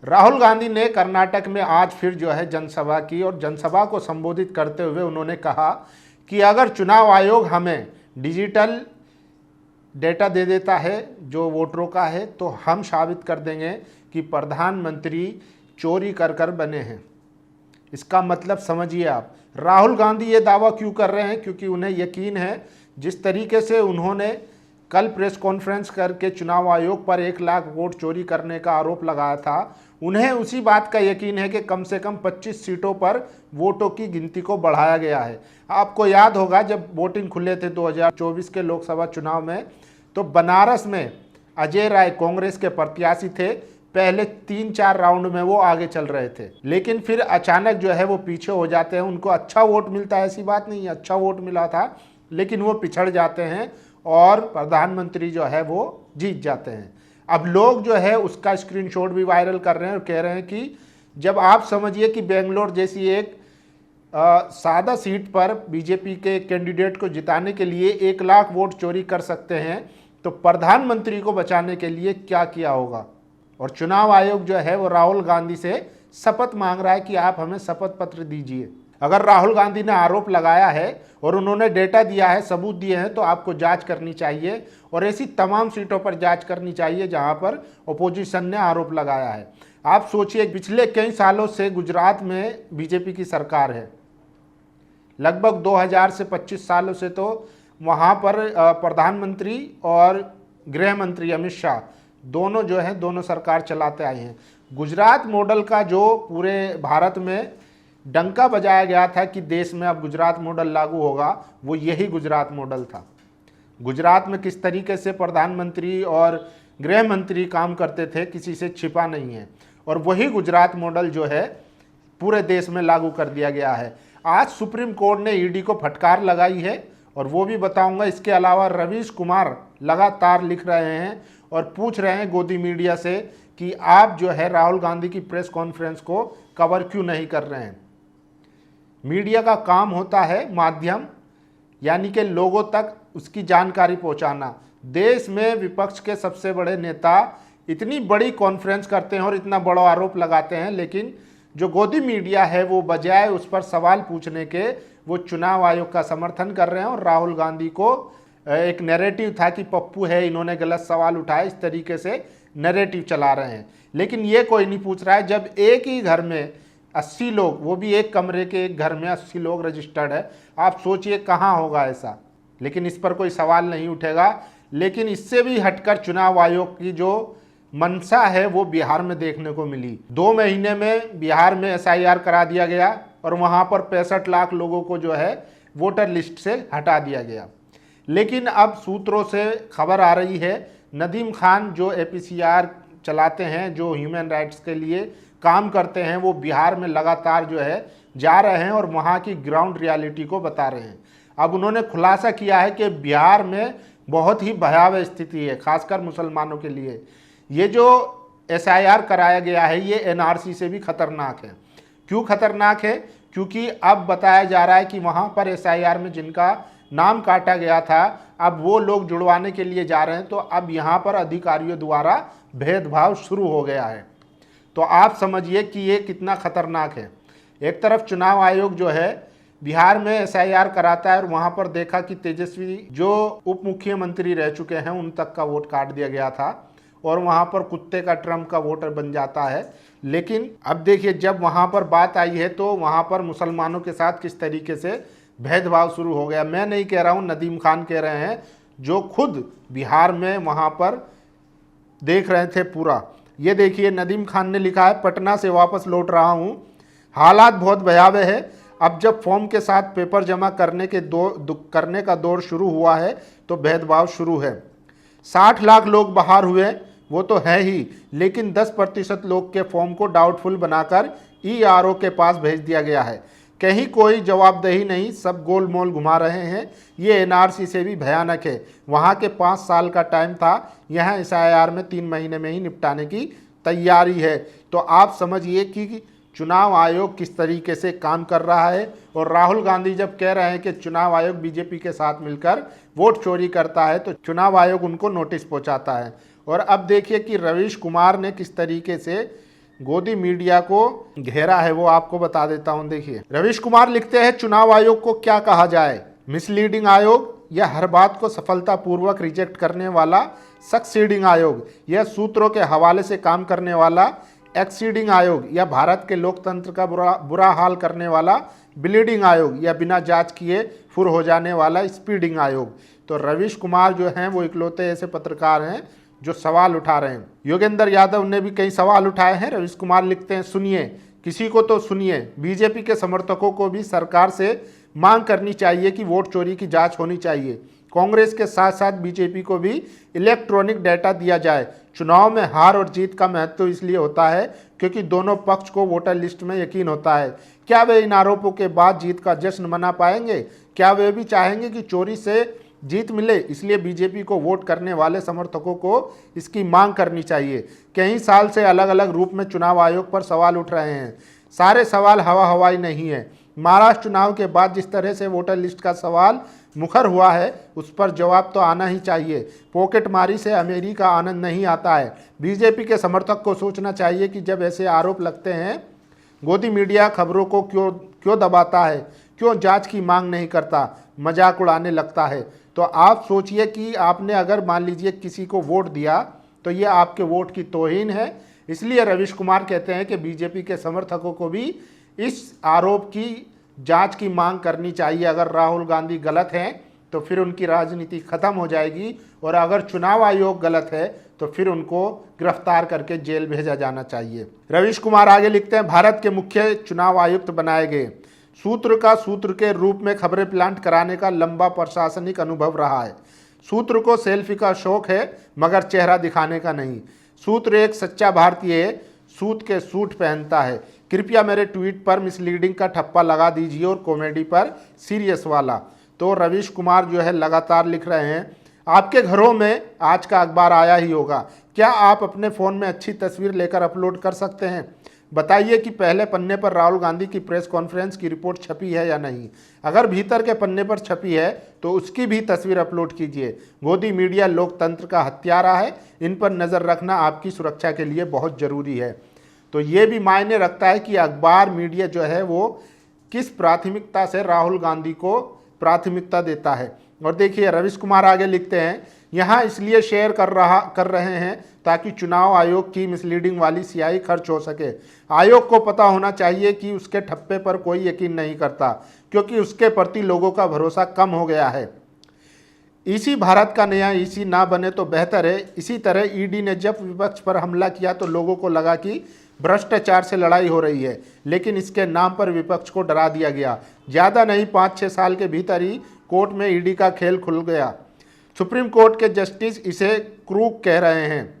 राहुल गांधी ने कर्नाटक में आज फिर जो है जनसभा की और जनसभा को संबोधित करते हुए उन्होंने कहा कि अगर चुनाव आयोग हमें डिजिटल डेटा दे देता है जो वोटरों का है तो हम साबित कर देंगे कि प्रधानमंत्री चोरी कर कर बने हैं। इसका मतलब समझिए आप, राहुल गांधी ये दावा क्यों कर रहे हैं? क्योंकि उन्हें यकीन है जिस तरीके से उन्होंने कल प्रेस कॉन्फ्रेंस करके चुनाव आयोग पर 1 लाख वोट चोरी करने का आरोप लगाया था, उन्हें उसी बात का यकीन है कि कम से कम 25 सीटों पर वोटों की गिनती को बढ़ाया गया है। आपको याद होगा जब वोटिंग खुले थे 2024 के लोकसभा चुनाव में, तो बनारस में अजय राय कांग्रेस के प्रत्याशी थे, पहले 3-4 राउंड में वो आगे चल रहे थे, लेकिन फिर अचानक जो है वो पीछे हो जाते हैं। उनको अच्छा वोट मिलता है, ऐसी बात नहीं है, अच्छा वोट मिला था, लेकिन वो पिछड़ जाते हैं और प्रधानमंत्री जो है वो जीत जाते हैं। अब लोग जो है उसका स्क्रीनशॉट भी वायरल कर रहे हैं और कह रहे हैं कि जब आप समझिए कि बेंगलोर जैसी एक सादा सीट पर बीजेपी के कैंडिडेट को जिताने के लिए 1 लाख वोट चोरी कर सकते हैं, तो प्रधानमंत्री को बचाने के लिए क्या किया होगा। और चुनाव आयोग जो है वो राहुल गांधी से शपथ मांग रहा है कि आप हमें शपथ पत्र दीजिए। अगर राहुल गांधी ने आरोप लगाया है और उन्होंने डेटा दिया है, सबूत दिए हैं, तो आपको जांच करनी चाहिए और ऐसी तमाम सीटों पर जांच करनी चाहिए जहां पर ओपोजिशन ने आरोप लगाया है। आप सोचिए, पिछले कई सालों से गुजरात में बीजेपी की सरकार है, लगभग 2000 से 25 सालों से तो वहां पर प्रधानमंत्री और गृह मंत्री अमित शाह दोनों जो है दोनों सरकार चलाते आए हैं। गुजरात मॉडल का जो पूरे भारत में डंका बजाया गया था कि देश में अब गुजरात मॉडल लागू होगा, वो यही गुजरात मॉडल था। गुजरात में किस तरीके से प्रधानमंत्री और गृह मंत्री काम करते थे किसी से छिपा नहीं है, और वही गुजरात मॉडल जो है पूरे देश में लागू कर दिया गया है। आज सुप्रीम कोर्ट ने ईडी को फटकार लगाई है और वो भी बताऊंगा। इसके अलावा रवीश कुमार लगातार लिख रहे हैं और पूछ रहे हैं गोदी मीडिया से कि आप जो है राहुल गांधी की प्रेस कॉन्फ्रेंस को कवर क्यों नहीं कर रहे हैं। मीडिया का काम होता है माध्यम, यानी कि लोगों तक उसकी जानकारी पहुंचाना। देश में विपक्ष के सबसे बड़े नेता इतनी बड़ी कॉन्फ्रेंस करते हैं और इतना बड़ा आरोप लगाते हैं, लेकिन जो गोदी मीडिया है वो बजाय उस पर सवाल पूछने के वो चुनाव आयोग का समर्थन कर रहे हैं। और राहुल गांधी को एक नैरेटिव था कि पप्पू है, इन्होंने गलत सवाल उठाए, इस तरीके से नैरेटिव चला रहे हैं। लेकिन ये कोई नहीं पूछ रहा है जब एक ही घर में 80 लोग, वो भी एक कमरे के एक घर में 80 लोग रजिस्टर्ड है, आप सोचिए कहाँ होगा ऐसा। लेकिन इस पर कोई सवाल नहीं उठेगा। लेकिन इससे भी हटकर चुनाव आयोग की जो मंशा है वो बिहार में देखने को मिली। 2 महीने में बिहार में SIR करा दिया गया और वहां पर 65 लाख लोगों को जो है वोटर लिस्ट से हटा दिया गया। लेकिन अब सूत्रों से खबर आ रही है, नदीम खान जो APCR चलाते हैं, जो ह्यूमन राइट्स के लिए काम करते हैं, वो बिहार में लगातार जो है जा रहे हैं और वहाँ की ग्राउंड रियलिटी को बता रहे हैं। अब उन्होंने खुलासा किया है कि बिहार में बहुत ही भयावह स्थिति है, खासकर मुसलमानों के लिए। ये जो SIR कराया गया है ये NRC से भी खतरनाक है। क्यों खतरनाक है? क्योंकि अब बताया जा रहा है कि वहाँ पर SIR में जिनका नाम काटा गया था, अब वो लोग जुड़वाने के लिए जा रहे हैं, तो अब यहाँ पर अधिकारियों द्वारा भेदभाव शुरू हो गया है। तो आप समझिए कि ये कितना खतरनाक है। एक तरफ चुनाव आयोग जो है बिहार में SIR कराता है और वहाँ पर देखा कि तेजस्वी जो उप मुख्यमंत्री रह चुके हैं उन तक का वोट काट दिया गया था और वहाँ पर कुत्ते का ट्रम्प का वोटर बन जाता है। लेकिन अब देखिए जब वहाँ पर बात आई है तो वहाँ पर मुसलमानों के साथ किस तरीके से भेदभाव शुरू हो गया। मैं नहीं कह रहा हूँ, नदीम खान कह रहे हैं जो खुद बिहार में वहाँ पर देख रहे थे पूरा। ये देखिए नदीम खान ने लिखा है, पटना से वापस लौट रहा हूँ, हालात बहुत भयावह है। अब जब फॉर्म के साथ पेपर जमा करने का दौर शुरू हुआ है तो भेदभाव शुरू है। 60 लाख लोग बाहर हुए, वो तो है ही, लेकिन 10% लोग के फॉर्म को डाउटफुल बनाकर ERO के पास भेज दिया गया है। कहीं कोई जवाबदेही नहीं, सब गोलमोल घुमा रहे हैं। ये NRC से भी भयानक है। वहाँ के 5 साल का टाइम था, यहाँ SIR में 3 महीने में ही निपटाने की तैयारी है। तो आप समझिए कि चुनाव आयोग किस तरीके से काम कर रहा है। और राहुल गांधी जब कह रहे हैं कि चुनाव आयोग बीजेपी के साथ मिलकर वोट चोरी करता है, तो चुनाव आयोग उनको नोटिस पहुंचाता है। और अब देखिए कि रवीश कुमार ने किस तरीके से गोदी मीडिया को घेरा है वो आपको बता देता हूं। देखिए, रवीश कुमार लिखते हैं, चुनाव आयोग को क्या कहा जाए, मिसलीडिंग आयोग या हर बात को सफलतापूर्वक रिजेक्ट करने वाला सक्सीडिंग आयोग, यह सूत्रों के हवाले से काम करने वाला एक्सीडिंग आयोग, या भारत के लोकतंत्र का बुरा हाल करने वाला ब्लीडिंग आयोग, या बिना जांच किए फुर हो जाने वाला स्पीडिंग आयोग। तो रवीश कुमार जो हैं वो इकलौते ऐसे पत्रकार हैं जो सवाल उठा रहे हैं। योगेंद्र यादव ने भी कई सवाल उठाए हैं। रवीश कुमार लिखते हैं, सुनिए, किसी को तो सुनिए, बीजेपी के समर्थकों को भी सरकार से मांग करनी चाहिए कि वोट चोरी की जांच होनी चाहिए। कांग्रेस के साथ साथ बीजेपी को भी इलेक्ट्रॉनिक डेटा दिया जाए। चुनाव में हार और जीत का महत्व इसलिए होता है क्योंकि दोनों पक्ष को वोटर लिस्ट में यकीन होता है। क्या वे इन आरोपों के बाद जीत का जश्न मना पाएंगे? क्या वे भी चाहेंगे कि चोरी से जीत मिले? इसलिए बीजेपी को वोट करने वाले समर्थकों को इसकी मांग करनी चाहिए। कई साल से अलग अलग रूप में चुनाव आयोग पर सवाल उठ रहे हैं। सारे सवाल हवा हवाई नहीं है। महाराष्ट्र चुनाव के बाद जिस तरह से वोटर लिस्ट का सवाल मुखर हुआ है उस पर जवाब तो आना ही चाहिए। पॉकेटमारी से अमेरी का आनंद नहीं आता है। बीजेपी के समर्थक को सोचना चाहिए कि जब ऐसे आरोप लगते हैं, गोदी मीडिया खबरों को क्यों दबाता है, क्यों जांच की मांग नहीं करता, मजाक उड़ाने लगता है। तो आप सोचिए कि आपने अगर मान लीजिए किसी को वोट दिया तो ये आपके वोट की तौहीन है। इसलिए रवीश कुमार कहते हैं कि बीजेपी के समर्थकों को भी इस आरोप की जांच की मांग करनी चाहिए। अगर राहुल गांधी गलत हैं तो फिर उनकी राजनीति खत्म हो जाएगी, और अगर चुनाव आयोग गलत है तो फिर उनको गिरफ्तार करके जेल भेजा जाना चाहिए। रवीश कुमार आगे लिखते हैं, भारत के मुख्य चुनाव आयुक्त बनाए गए। सूत्र के रूप में खबरें प्लांट कराने का लंबा प्रशासनिक अनुभव रहा है। सूत्र को सेल्फी का शौक है मगर चेहरा दिखाने का नहीं। सूत्र एक सच्चा भारतीय है, सूत के सूट पहनता है। कृपया मेरे ट्वीट पर मिसलीडिंग का ठप्पा लगा दीजिए और कॉमेडी पर सीरियस वाला। तो रवीश कुमार जो है लगातार लिख रहे हैं, आपके घरों में आज का अखबार आया ही होगा। क्या आप अपने फ़ोन में अच्छी तस्वीर लेकर अपलोड कर सकते हैं? बताइए कि पहले पन्ने पर राहुल गांधी की प्रेस कॉन्फ्रेंस की रिपोर्ट छपी है या नहीं। अगर भीतर के पन्ने पर छपी है तो उसकी भी तस्वीर अपलोड कीजिए। गोदी मीडिया लोकतंत्र का हत्यारा है, इन पर नज़र रखना आपकी सुरक्षा के लिए बहुत ज़रूरी है। तो ये भी मायने रखता है कि अखबार मीडिया जो है वो किस प्राथमिकता से राहुल गांधी को प्राथमिकता देता है। और देखिए, रवीश कुमार आगे लिखते हैं, यहाँ इसलिए शेयर कर रहे हैं ताकि चुनाव आयोग की मिसलीडिंग वाली स्याही खर्च हो सके। आयोग को पता होना चाहिए कि उसके ठप्पे पर कोई यकीन नहीं करता क्योंकि उसके प्रति लोगों का भरोसा कम हो गया है। इसी भारत का नया ईसी ना बने तो बेहतर है। इसी तरह ईडी ने जब विपक्ष पर हमला किया तो लोगों को लगा कि भ्रष्टाचार से लड़ाई हो रही है, लेकिन इसके नाम पर विपक्ष को डरा दिया गया। ज़्यादा नहीं, 5-6 साल के भीतर ही कोर्ट में ईडी का खेल खुल गया। सुप्रीम कोर्ट के जस्टिस इसे क्रूक कह रहे हैं।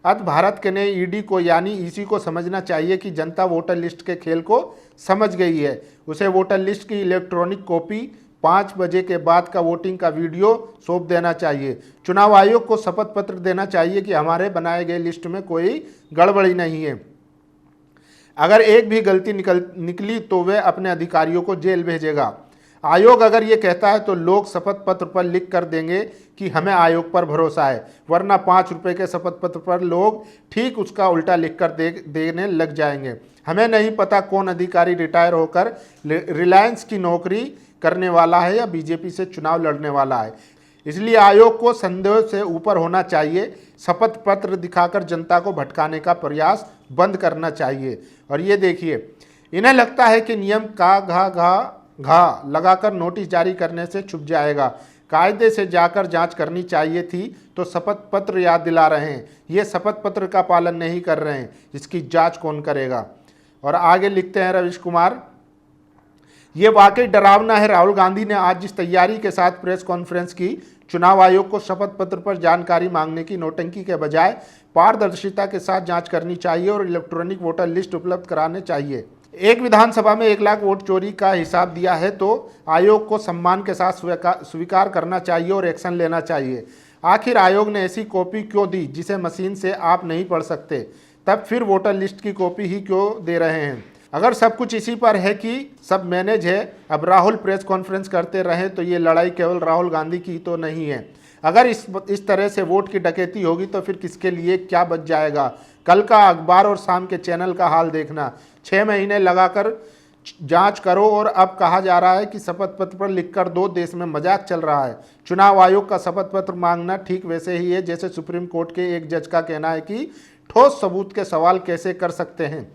अब भारत के नए ईडी को यानी ईसी को समझना चाहिए कि जनता वोटर लिस्ट के खेल को समझ गई है। उसे वोटर लिस्ट की इलेक्ट्रॉनिक कॉपी, 5 बजे के बाद का वोटिंग का वीडियो सौंप देना चाहिए। चुनाव आयोग को शपथ पत्र देना चाहिए कि हमारे बनाए गए लिस्ट में कोई गड़बड़ी नहीं है। अगर एक भी गलती निकली तो वे अपने अधिकारियों को जेल भेजेगा। आयोग अगर ये कहता है तो लोग शपथ पत्र पर लिख कर देंगे कि हमें आयोग पर भरोसा है, वरना 5 रुपए के शपथ पत्र पर लोग ठीक उसका उल्टा लिख कर देने लग जाएंगे। हमें नहीं पता कौन अधिकारी रिटायर होकर रिलायंस की नौकरी करने वाला है या बीजेपी से चुनाव लड़ने वाला है। इसलिए आयोग को संदेह से ऊपर होना चाहिए। शपथ पत्र दिखाकर जनता को भटकाने का प्रयास बंद करना चाहिए। और ये देखिए, इन्हें लगता है कि नियम का घा लगाकर नोटिस जारी करने से छुप जाएगा। कायदे से जाकर जांच करनी चाहिए थी तो शपथ पत्र याद दिला रहे हैं। ये शपथ पत्र का पालन नहीं कर रहे हैं, इसकी जांच कौन करेगा। और आगे लिखते हैं रवीश कुमार, ये वाकई डरावना है। राहुल गांधी ने आज जिस तैयारी के साथ प्रेस कॉन्फ्रेंस की, चुनाव आयोग को शपथ पत्र पर जानकारी मांगने की नौटंकी के बजाय पारदर्शिता के साथ जांच करनी चाहिए और इलेक्ट्रॉनिक वोटर लिस्ट उपलब्ध कराने चाहिए। एक विधानसभा में 1 लाख वोट चोरी का हिसाब दिया है तो आयोग को सम्मान के साथ स्वीकार करना चाहिए और एक्शन लेना चाहिए। आखिर आयोग ने ऐसी कॉपी क्यों दी जिसे मशीन से आप नहीं पढ़ सकते? तब फिर वोटर लिस्ट की कॉपी ही क्यों दे रहे हैं? अगर सब कुछ इसी पर है कि सब मैनेज है, अब राहुल प्रेस कॉन्फ्रेंस करते रहे तो ये लड़ाई केवल राहुल गांधी की तो नहीं है। अगर इस तरह से वोट की डकैती होगी तो फिर किसके लिए क्या बच जाएगा। कल का अखबार और शाम के चैनल का हाल देखना। 6 महीने लगाकर जांच करो और अब कहा जा रहा है कि शपथ पत्र पर लिखकर दो, देश में मजाक चल रहा है। चुनाव आयोग का शपथ पत्र मांगना ठीक वैसे ही है जैसे सुप्रीम कोर्ट के एक जज का कहना है कि ठोस सबूत के सवाल कैसे कर सकते हैं।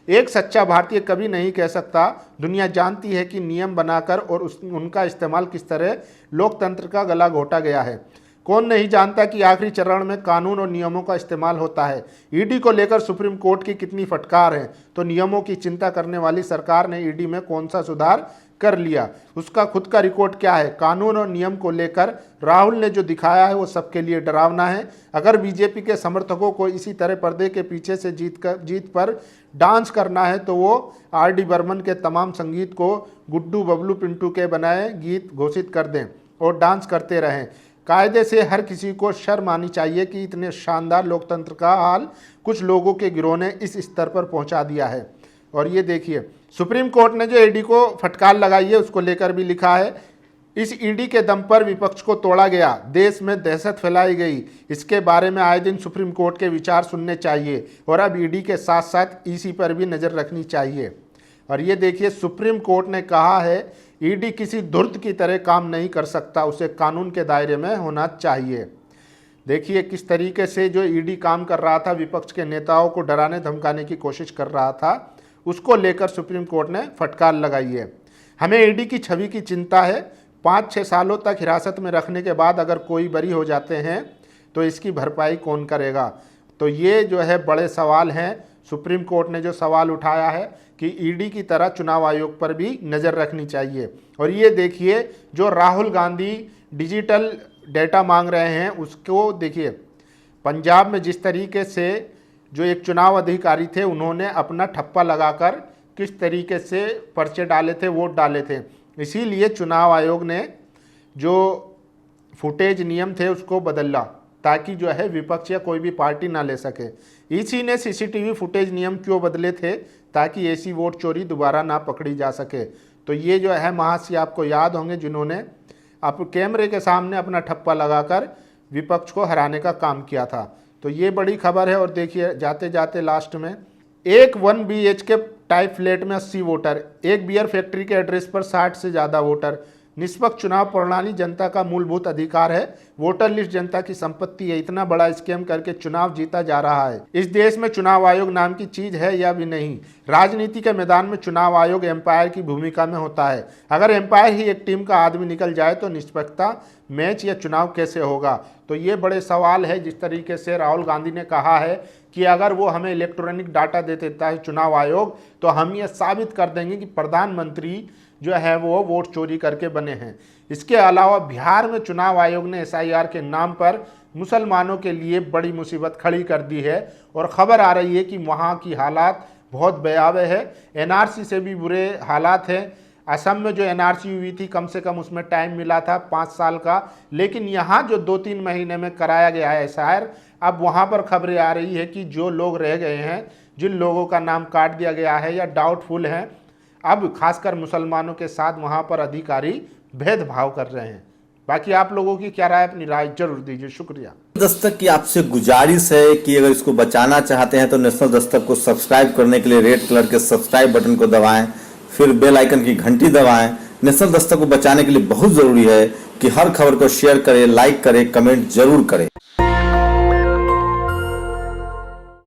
एक सच्चा भारतीय कभी नहीं कह सकता। दुनिया जानती है कि नियम बनाकर और उनका इस्तेमाल किस तरह लोकतंत्र का गला घोटा गया है। कौन नहीं जानता कि आखिरी चरण में कानून और नियमों का इस्तेमाल होता है। ईडी को लेकर सुप्रीम कोर्ट की कितनी फटकार है, तो नियमों की चिंता करने वाली सरकार ने ईडी में कौन सा सुधार कर लिया, उसका खुद का रिकॉर्ड क्या है। कानून और नियम को लेकर राहुल ने जो दिखाया है वो सबके लिए डरावना है। अगर बीजेपी के समर्थकों को इसी तरह पर्दे के पीछे से जीत पर डांस करना है तो वो आर.डी. बर्मन के तमाम संगीत को गुड्डू बबलू पिंटू के बनाए गीत घोषित कर दें और डांस करते रहें। कायदे से हर किसी को शर्म आनी चाहिए कि इतने शानदार लोकतंत्र का हाल कुछ लोगों के गिरोह ने इस स्तर पर पहुंचा दिया है। और ये देखिए, सुप्रीम कोर्ट ने जो ईडी को फटकार लगाई है उसको लेकर भी लिखा है, इस ईडी के दम पर विपक्ष को तोड़ा गया, देश में दहशत फैलाई गई। इसके बारे में आए दिन सुप्रीम कोर्ट के विचार सुनने चाहिए और अब ईडी के साथ साथ ईसी पर भी नज़र रखनी चाहिए। और ये देखिए, सुप्रीम कोर्ट ने कहा है ईडी किसी धूर्त की तरह काम नहीं कर सकता, उसे कानून के दायरे में होना चाहिए। देखिए किस तरीके से जो ईडी काम कर रहा था, विपक्ष के नेताओं को डराने धमकाने की कोशिश कर रहा था, उसको लेकर सुप्रीम कोर्ट ने फटकार लगाई है। हमें ईडी की छवि की चिंता है। 5-6 सालों तक हिरासत में रखने के बाद अगर कोई बरी हो जाते हैं तो इसकी भरपाई कौन करेगा। तो ये जो है बड़े सवाल हैं। सुप्रीम कोर्ट ने जो सवाल उठाया है कि ईडी की तरह चुनाव आयोग पर भी नज़र रखनी चाहिए। और ये देखिए, जो राहुल गांधी डिजिटल डेटा मांग रहे हैं उसको देखिए, पंजाब में जिस तरीके से जो एक चुनाव अधिकारी थे उन्होंने अपना ठप्पा लगाकर किस तरीके से पर्चे डाले थे, वोट डाले थे। इसीलिए चुनाव आयोग ने जो फुटेज नियम थे उसको बदला ताकि जो है विपक्ष या कोई भी पार्टी ना ले सके। इसी ने सीसीटीवी फुटेज नियम क्यों बदले थे, ताकि ऐसी वोट चोरी दोबारा ना पकड़ी जा सके। तो ये जो है महाशय आपको याद होंगे जिन्होंने आप कैमरे के सामने अपना ठप्पा लगाकर विपक्ष को हराने का काम किया था। तो ये बड़ी खबर है। और देखिए जाते जाते लास्ट में, एक 1 BHK टाइप फ्लैट में 80 वोटर, एक बियर फैक्ट्री के एड्रेस पर 60 से ज़्यादा वोटर। निष्पक्ष चुनाव प्रणाली जनता का मूलभूत अधिकार है। वोटर लिस्ट जनता की संपत्ति है। इतना बड़ा स्कैम करके चुनाव जीता जा रहा है। इस देश में चुनाव आयोग नाम की चीज है या भी नहीं। राजनीति के मैदान में चुनाव आयोग एम्पायर की भूमिका में होता है। अगर एम्पायर ही एक टीम का आदमी निकल जाए तो निष्पक्षता मैच या चुनाव कैसे होगा। तो ये बड़े सवाल है। जिस तरीके से राहुल गांधी ने कहा है कि अगर वो हमें इलेक्ट्रॉनिक डाटा दे देता है चुनाव आयोग तो हम ये साबित कर देंगे कि प्रधानमंत्री जो है वो वोट चोरी करके बने हैं। इसके अलावा बिहार में चुनाव आयोग ने SIR के नाम पर मुसलमानों के लिए बड़ी मुसीबत खड़ी कर दी है और ख़बर आ रही है कि वहाँ की हालात बहुत भयावह है। NRC से भी बुरे हालात हैं। असम में जो NRC हुई थी कम से कम उसमें टाइम मिला था 5 साल का, लेकिन यहाँ जो 2-3 महीने में कराया गया है SIR, अब वहाँ पर खबरें आ रही है कि जो लोग रह गए हैं, जिन लोगों का नाम काट दिया गया है या डाउटफुल हैं, अब खासकर मुसलमानों के साथ वहाँ पर अधिकारी भेदभाव कर रहे हैं। बाकी आप लोगों की क्या राय, अपनी राय जरूर दीजिए। शुक्रिया। दस्तक की आपसे गुजारिश है कि अगर इसको बचाना चाहते हैं तो नेशनल दस्तक को सब्सक्राइब करने के लिए रेड कलर के सब्सक्राइब बटन को दबाएं, फिर बेल आइकन की घंटी दबाएं। नेशनल दस्तक को बचाने के लिए बहुत जरूरी है कि हर खबर को शेयर करें, लाइक करें, कमेंट जरूर करें।